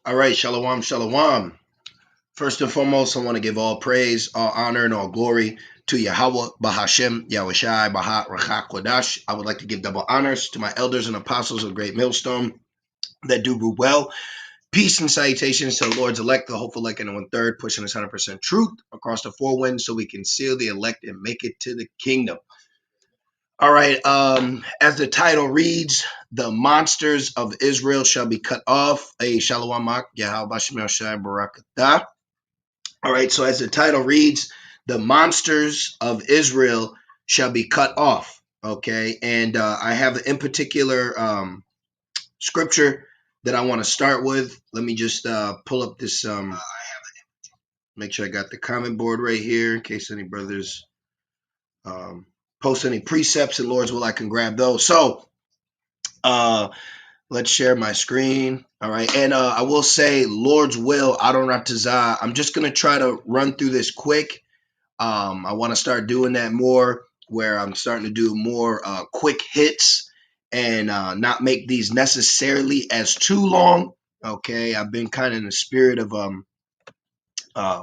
All right, shalom, shalom. First and foremost, I want to give all praise, all honor, and all glory to Yahweh, Bahashem, Yahushai, Bahat, Rachak, Kodash. I would like to give double honors to my elders and apostles of Great Millstone that do rule well. Peace and salutations to the Lord's elect, the hopeful elect, and the 1/3, pushing this 100% truth across the four winds so we can seal the elect and make it to the kingdom. All right. As the title reads, the monsters of Israel shall be cut off. A Shalom Yahweh Bashim Shai Barakatah. All right. So as the title reads, the monsters of Israel shall be cut off. Okay. And I have in particular scripture that I want to start with. Let me just pull up this. Make sure I got the comment board right here in case any brothers um, post any precepts and Lord's will, I can grab those. So let's share my screen. All right. And I will say, Lord's will, Adon Ratazah, I'm just going to try to run through this quick. I want to start doing that more, where I'm starting to do more quick hits and not make these necessarily as too long. Okay. I've been kind of in the spirit of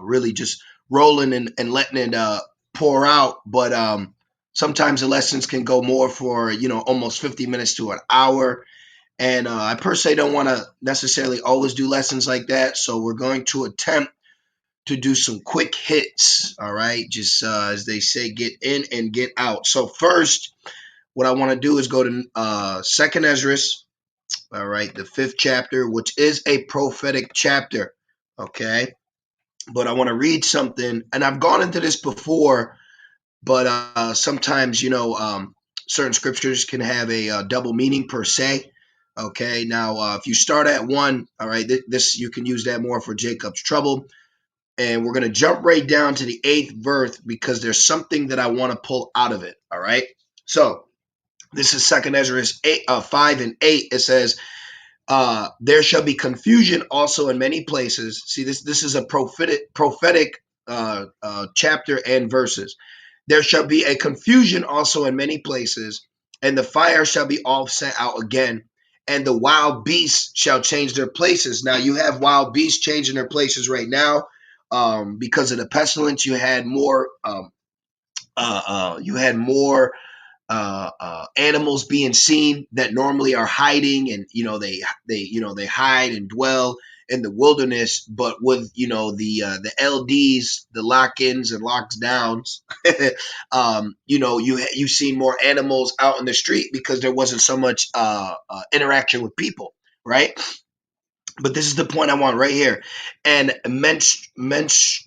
really just rolling and letting it pour out. But sometimes the lessons can go more for, almost 50 minutes to an hour. And I per se don't want to necessarily always do lessons like that. So we're going to attempt to do some quick hits. All right. Just as they say, get in and get out. So first, what I want to do is go to Second Esdras. All right. The 5th chapter, which is a prophetic chapter. Okay. But I want to read something. And I've gone into this before, but sometimes, certain scriptures can have a double meaning per se. Okay, now if you start at 1, all right, this you can use that more for Jacob's trouble. And we're going to jump right down to the 8th verse because there's something that I want to pull out of it. All right, so this is Second Ezra 5 and 8. It says, there shall be confusion also in many places. See, this is a prophetic chapter and verses. There shall be a confusion also in many places, and the fire shall be all sent out again, and the wild beasts shall change their places. Now you have wild beasts changing their places right now, because of the pestilence. You had more animals being seen that normally are hiding, and they hide and dwell in the wilderness. But with the LDs, the lock-ins and lockdowns, you've seen more animals out in the street because there wasn't so much interaction with people, right? But this is the point I want right here. And menstruous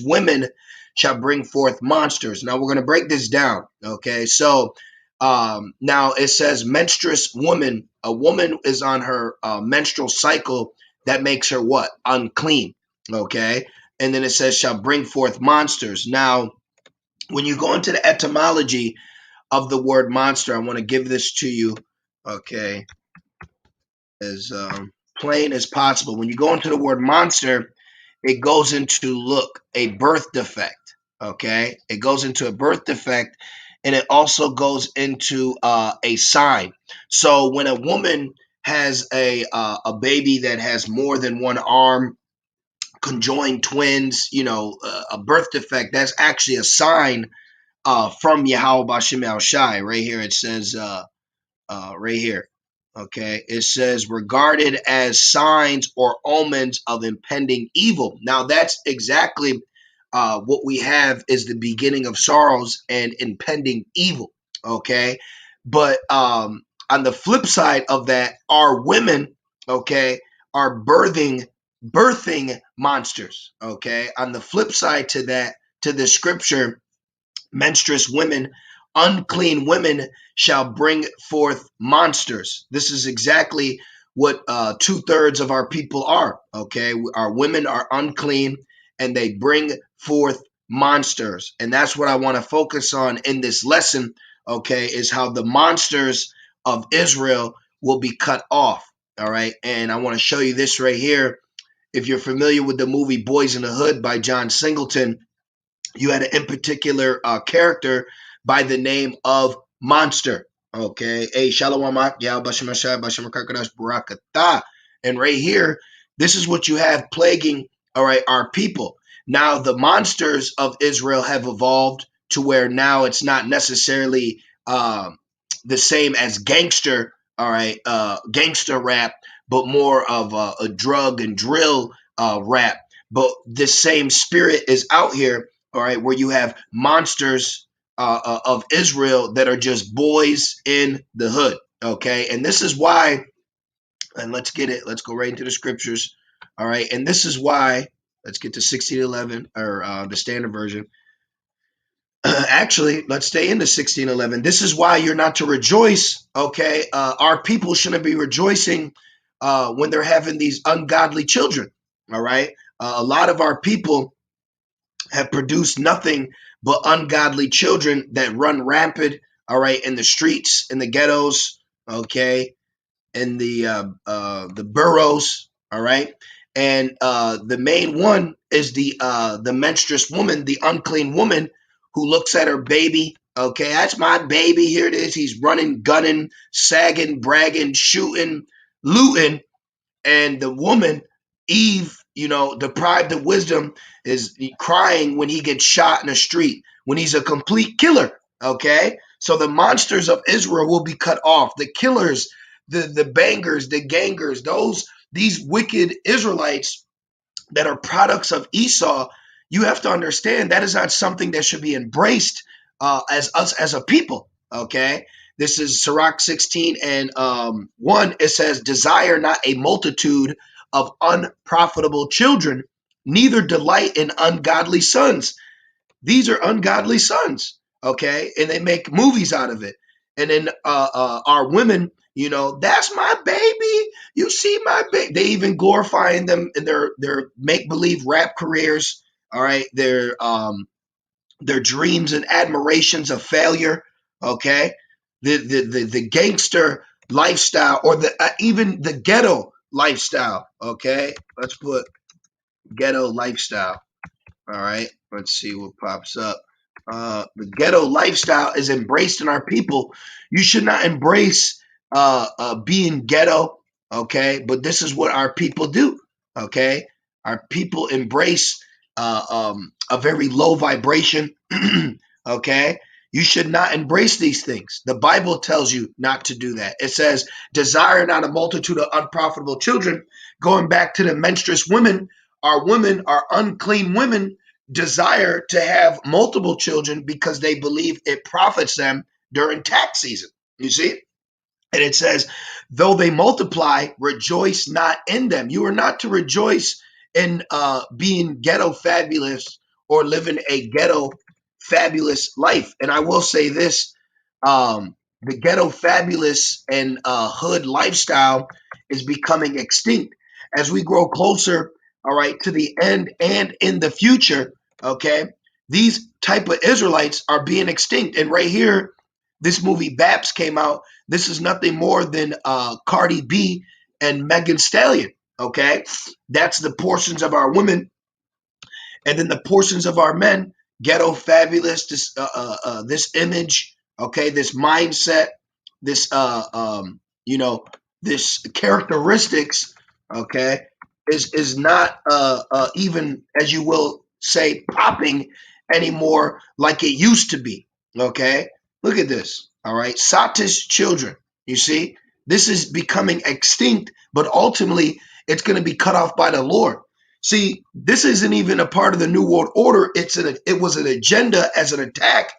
women shall bring forth monsters. Now we're going to break this down. Okay, so now it says menstruous woman. A woman is on her menstrual cycle. That makes her what? Unclean. Okay, and then it says shall bring forth monsters. Now, when you go into the etymology of the word monster, I want to give this to you, okay, as plain as possible. When you go into the word monster, it goes into, look, a birth defect, okay? It goes into a birth defect, and it also goes into a sign. So when a woman has a baby that has more than one arm, conjoined twins, a birth defect, that's actually a sign from Yahweh Bashim Al Shai. Right here it says, right here, okay, it says regarded as signs or omens of impending evil. Now that's exactly what we have is the beginning of sorrows and impending evil. Okay, but on the flip side of that, our women, okay, are birthing monsters. Okay, on the flip side to that, to the scripture, menstruous women, unclean women shall bring forth monsters. This is exactly what 2/3 of our people are. Okay, our women are unclean and they bring forth monsters, and that's what I want to focus on in this lesson. Okay, is how the monsters of Israel will be cut off. All right, and I want to show you this right here. If you're familiar with the movie Boys in the Hood by John Singleton, you had an in particular character by the name of Monster. Okay. Hey, Shalom Ak, Yah Bashim Ashai, Bashim Karkadash Barakatah. And right here, this is what you have plaguing, all right, our people. Now, the monsters of Israel have evolved to where now it's not necessarily the same as gangster, all right, gangster rap, but more of a drug and drill rap. But this same spirit is out here, all right, where you have monsters of Israel that are just boys in the hood. Okay. And this is why, and let's get it, let's go right into the scriptures. All right. And this is why, let's get to 1611 or the standard version. Actually, let's stay into 1611. This is why you're not to rejoice. Okay. Our people shouldn't be rejoicing when they're having these ungodly children. All right. A lot of our people have produced nothing but ungodly children that run rampant, all right, in the streets, in the ghettos, okay, in the boroughs, all right. And the main one is the menstruous woman, the unclean woman who looks at her baby. Okay, that's my baby. Here it is. He's running, gunning, sagging, bragging, shooting, looting, and the woman Eve, deprived of wisdom, is crying when he gets shot in the street, when he's a complete killer. Okay, so the monsters of Israel will be cut off. The killers, the bangers, the gangers, these wicked Israelites that are products of Esau. You have to understand that is not something that should be embraced as us as a people. Okay, this is Sirach 16 and 1. It says, "Desire not a multitude of unprofitable children, neither delight in ungodly sons." These are ungodly sons, okay, and they make movies out of it. And then our women, that's my baby. You see my baby. They even glorifying them in their make believe rap careers. All right, their dreams and admirations of failure. Okay, the gangster lifestyle, or the even the ghetto lifestyle. Okay, let's put ghetto lifestyle. All right, let's see what pops up. The ghetto lifestyle is embraced in our people. You should not embrace being ghetto, okay? But this is what our people do, okay? Our people embrace a very low vibration, okay? You should not embrace these things. The Bible tells you not to do that. It says, "Desire not a multitude of unprofitable children." Going back to the menstruous women, our women, our unclean women, desire to have multiple children because they believe it profits them during tax season. You see? And it says, "Though they multiply, rejoice not in them." You are not to rejoice in being ghetto fabulous or living a ghetto fabulous life. And I will say this, the ghetto fabulous and hood lifestyle is becoming extinct as we grow closer, all right, to the end and in the future. Okay, these type of Israelites are being extinct. And right here, this movie Baps came out. This is nothing more than Cardi B and Megan Stallion. Okay, that's the portions of our women, and then the portions of our men. Ghetto fabulous. This image. Okay, this mindset. This this characteristics. Okay, is not even, as you will say, popping anymore like it used to be. Okay, look at this. All right, Satish children. You see, this is becoming extinct, but ultimately it's going to be cut off by the Lord. See, this isn't even a part of the New World Order. It was an agenda as an attack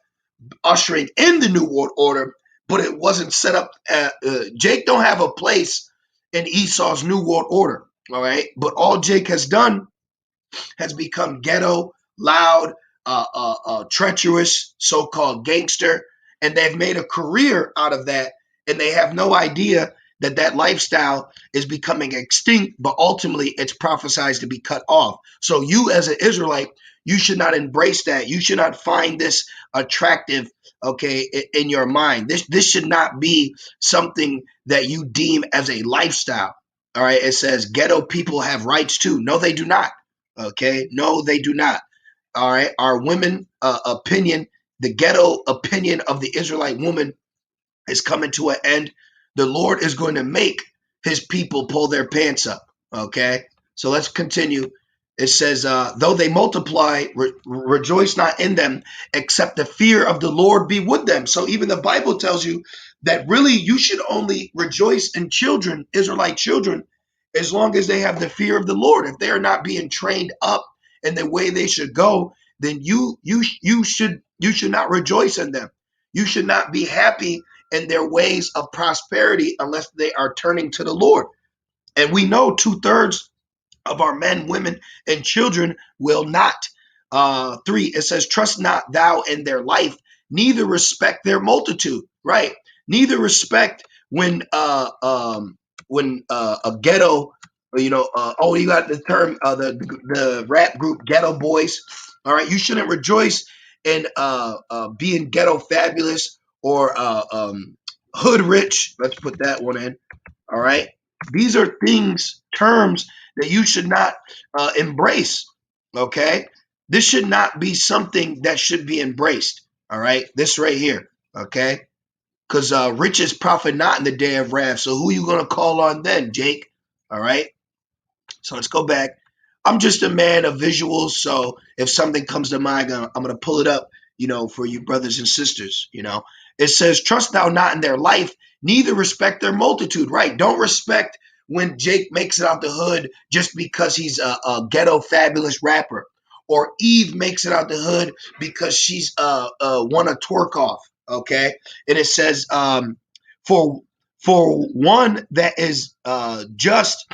ushering in the New World Order, but it wasn't set up. Jake don't have a place in Esau's New World Order. All right, but all Jake has done has become ghetto, loud, treacherous, so-called gangster, and they've made a career out of that, and they have no idea that that lifestyle is becoming extinct, but ultimately it's prophesied to be cut off. So you as an Israelite, you should not embrace that. You should not find this attractive, okay, in your mind. This should not be something that you deem as a lifestyle. All right, it says ghetto people have rights too. No, they do not. Okay, no, they do not. All right, our women opinion, the ghetto opinion of the Israelite woman is coming to an end. The Lord is going to make his people pull their pants up. Okay, so let's continue. It says, though they multiply, rejoice not in them, except the fear of the Lord be with them. So even the Bible tells you that really you should only rejoice in children, Israelite children, as long as they have the fear of the Lord. If they are not being trained up in the way they should go, then you should not rejoice in them. You should not be happy in their ways of prosperity unless they are turning to the Lord. And we know 2/3 of our men, women, and children will not. 3, it says, trust not thou in their life, neither respect their multitude. Right? Neither respect when a ghetto, you got the term, the rap group Ghetto Boys. All right, you shouldn't rejoice in being ghetto fabulous or hood rich. Let's put that one in. All right, these are terms that you should not embrace. Okay, this should not be something that should be embraced. All right, this right here. Okay, because riches profit not in the day of wrath. So who you gonna call on then, Jake? All right. So let's go back. I'm just a man of visuals, so if something comes to mind, I'm gonna pull it up, for you brothers and sisters. It says, "Trust thou not in their life, neither respect their multitude." Right? Don't respect when Jake makes it out the hood just because he's a ghetto fabulous rapper, or Eve makes it out the hood because she's won a twerk off. Okay, and it says, for one that is just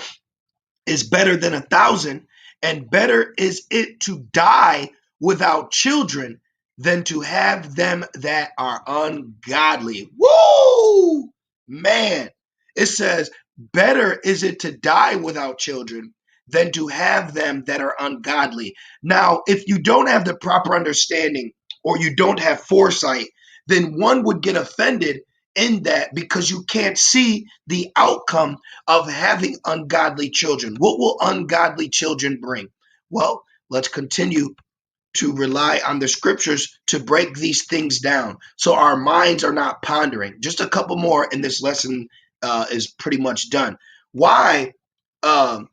is better than 1,000, and better is it to die without children than to have them that are ungodly. Woo! Man, it says, better is it to die without children than to have them that are ungodly. Now, if you don't have the proper understanding or you don't have foresight, then one would get offended in that because you can't see the outcome of having ungodly children. What will ungodly children bring? Well, let's continue to rely on the scriptures to break these things down so our minds are not pondering. Just a couple more, and this lesson is pretty much done. Why um,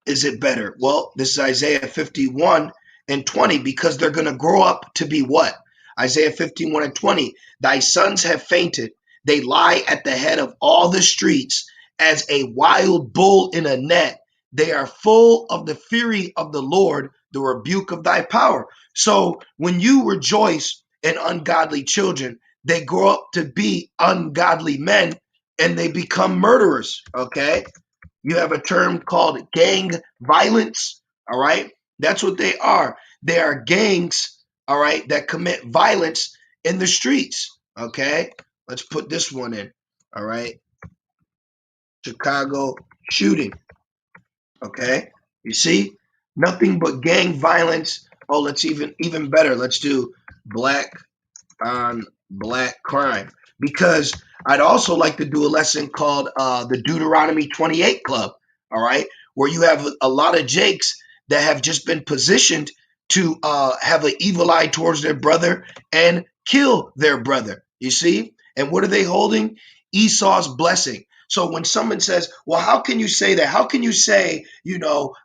is it better? Well, this is Isaiah 51 and 20, because they're going to grow up to be what? Isaiah 51 and 20. Thy sons have fainted. They lie at the head of all the streets as a wild bull in a net. They are full of the fury of the Lord, the rebuke of thy power. So when you rejoice in ungodly children, they grow up to be ungodly men and they become murderers. Okay. You have a term called gang violence. All right. That's what they are. They are gangs, all right, that commit violence in the streets. Okay. Let's put this one in. All right. Chicago shooting. Okay. You see? Nothing but gang violence. Oh, let's even better. Let's do black on black crime, because I'd also like to do a lesson called the Deuteronomy 28 Club, all right, where you have a lot of Jakes that have just been positioned to have an evil eye towards their brother and kill their brother, you see? And what are they holding? Esau's blessing. So when someone says, well, how can you say that? How can you say,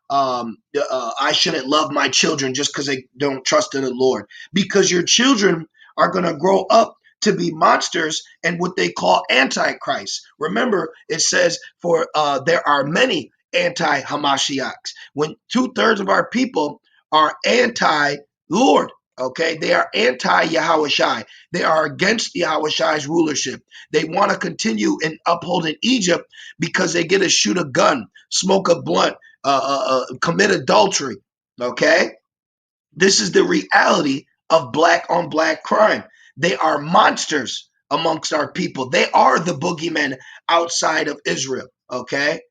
I shouldn't love my children just because they don't trust in the Lord? Because your children are going to grow up to be monsters and what they call antichrist. Remember, it says for there are many anti-Hamashiachs. When 2/3 of our people are anti-Lord, okay, they are anti-Yahushai. They are against Yahushai's rulership. They want to continue in upholding Egypt because they get to shoot a gun, smoke a blunt, commit adultery. Okay, this is the reality of black on black crime. They are monsters amongst our people. They are the boogeymen outside of Israel. Okay.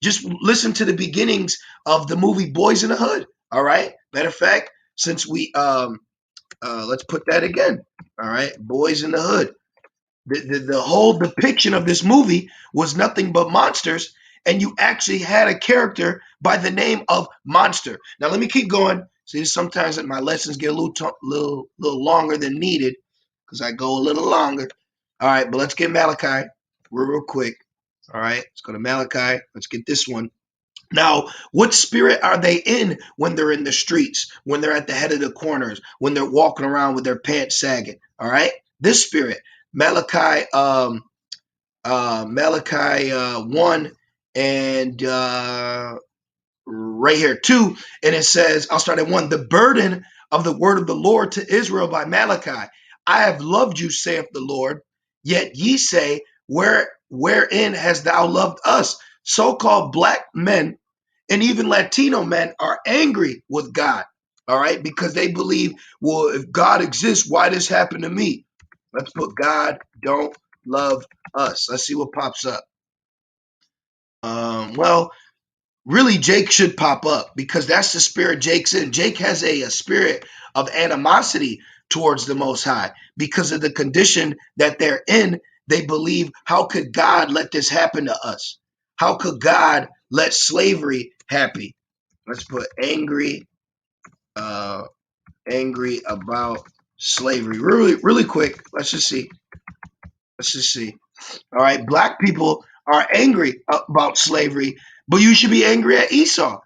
Just listen to the beginnings of the movie Boys in the Hood. All right. Matter of fact, since we let's put that again. All right. Boys in the Hood. The whole depiction of this movie was nothing but monsters, and you actually had a character by the name of Monster. Now let me keep going. See, sometimes that my lessons get a little longer than needed because I go a little longer. All right, but let's get Malachi real quick. All right, let's go to Malachi. Let's get this one. Now, what spirit are they in when they're in the streets, when they're at the head of the corners, when they're walking around with their pants sagging? All right, this spirit, Malachi, Malachi 1 and right here 2, and it says, I'll start at 1. The burden of the word of the Lord to Israel by Malachi. I have loved you, saith the Lord. Yet ye say, wherein hast thou loved us? So-called black men and even Latino men are angry with God, all right, because they believe, well, if God exists, why this happened to me? Let's put God don't love us. Let's see what pops up. Well, really, Jake should pop up because that's the spirit Jake's in. Jake has a spirit of animosity towards the Most High because of the condition that they're in. They believe, how could God let this happen to us? How could God let slavery happen? Let's put uh, angry about slavery. Really quick. Let's just see. Let's just see. All right, black people are angry about slavery, but you should be angry at Esau.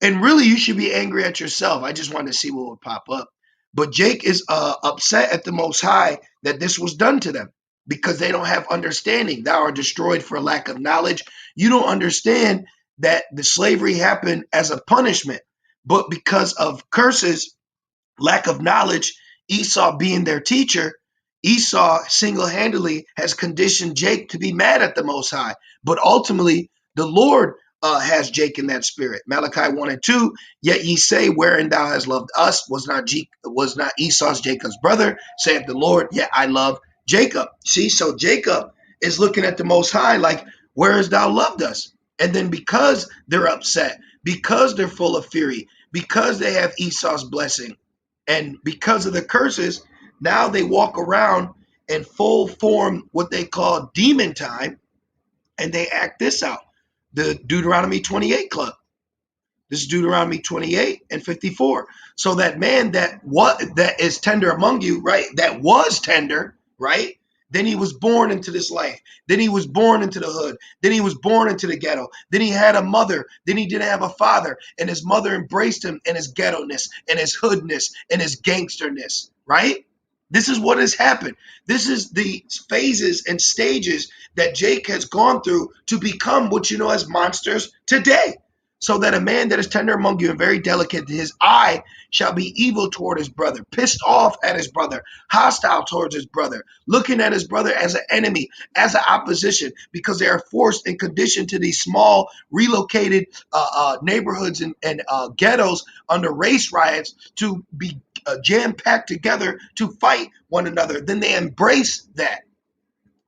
And really, you should be angry at yourself. I just wanted to see what would pop up. But Jake is upset at the Most High that this was done to them because they don't have understanding. Thou art destroyed for lack of knowledge. You don't understand that the slavery happened as a punishment, but because of curses, lack of knowledge, Esau being their teacher, Esau single-handedly has conditioned Jake to be mad at the Most High. But ultimately, the Lord has Jake in that spirit. Malachi 1 and 2, yet ye say, wherein thou hast loved us, was not Esau's Jacob's brother, saith the Lord, yet I love Jacob. See, so Jacob is looking at the Most High like, where hast thou loved us? And then because they're upset, because they're full of fury, because they have Esau's blessing, and because of the curses, now they walk around in full form, what they call demon time, and they act this out. The Deuteronomy 28 club. This is Deuteronomy 28 and 54. So that man that is tender among you, right? That was tender, right? Then he was born into this life. Then he was born into the hood. Then he was born into the ghetto. Then he had a mother. Then he didn't have a father. And his mother embraced him in his ghetto-ness and his hoodness and his gangsterness, right? This is what has happened. This is the phases and stages that Jake has gone through to become what you know as monsters today. So that a man that is tender among you and very delicate, his eye shall be evil toward his brother, pissed off at his brother, hostile towards his brother, looking at his brother as an enemy, as an opposition, because they are forced and conditioned to these small, relocated neighborhoods and ghettos under race riots to be jam-packed together to fight one another. Then they embrace that.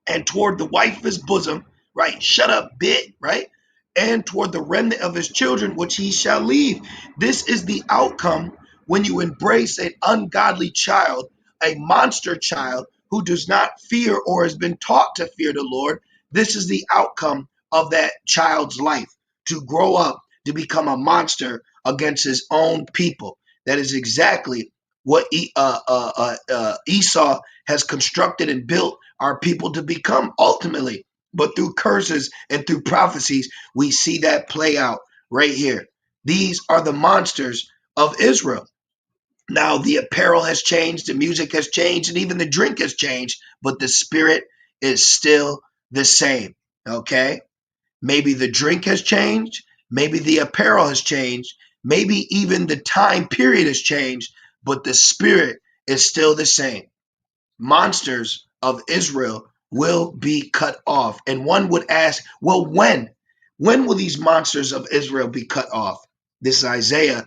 And toward the wife of his bosom, right? Shut up, bit, right? And toward the remnant of his children, which he shall leave. This is the outcome when you embrace an ungodly child, a monster child who does not fear or has been taught to fear the Lord. This is the outcome of that child's life, to grow up to become a monster against his own people. That is exactly what Esau has constructed and built our people to become ultimately. But through curses and through prophecies, we see that play out right here. These are the monsters of Israel. Now, the apparel has changed, the music has changed, and even the drink has changed, but the spirit is still the same. Okay? Maybe the drink has changed, maybe the apparel has changed, maybe even the time period has changed, but the spirit is still the same. Monsters of Israel will be cut off. And one would ask, well, when? When will these monsters of Israel be cut off? This is Isaiah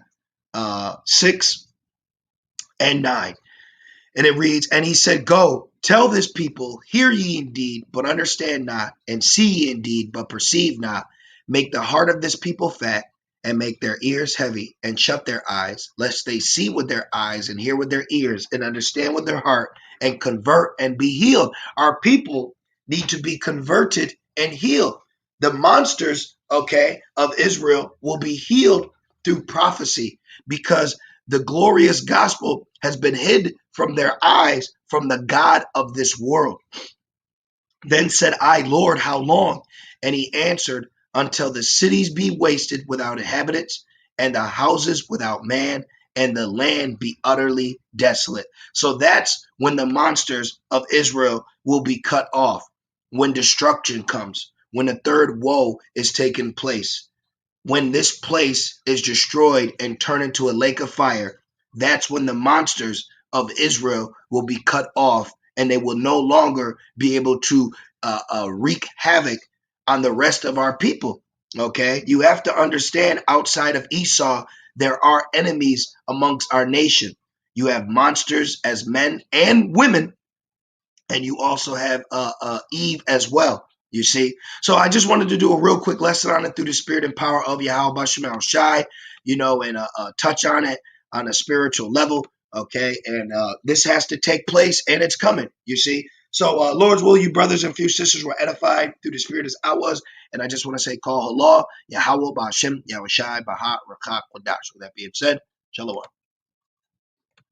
6 and 9. And it reads, and he said, go, tell this people, hear ye indeed, but understand not, and see ye indeed, but perceive not. Make the heart of this people fat, and make their ears heavy, and shut their eyes, lest they see with their eyes, and hear with their ears, and understand with their heart, and convert and be healed. Our people need to be converted and healed. The monsters, okay, of Israel will be healed through prophecy, because the glorious gospel has been hid from their eyes from the God of this world. Then said I, Lord, how long? And he answered, until the cities be wasted without inhabitants, and the houses without man, and the land be utterly desolate. So that's when the monsters of Israel will be cut off, when destruction comes, when the third woe is taking place. When this place is destroyed and turned into a lake of fire, that's when the monsters of Israel will be cut off, and they will no longer be able to wreak havoc on the rest of our people. Okay, you have to understand, outside of Esau, there are enemies amongst our nation. You have monsters as men and women, and you also have Eve as well. You see, so I just wanted to do a real quick lesson on it through the spirit and power of Yahweh Bashim Shai, and touch on it on a spiritual level. Okay, and this has to take place, and it's coming. You see, so Lord's will, you brothers and few sisters were edified through the spirit as I was, and I just want to say, call Allah, Yahweh Bashim Yahweh Shai Baha Rakak Wadash. With that being said, Shalom.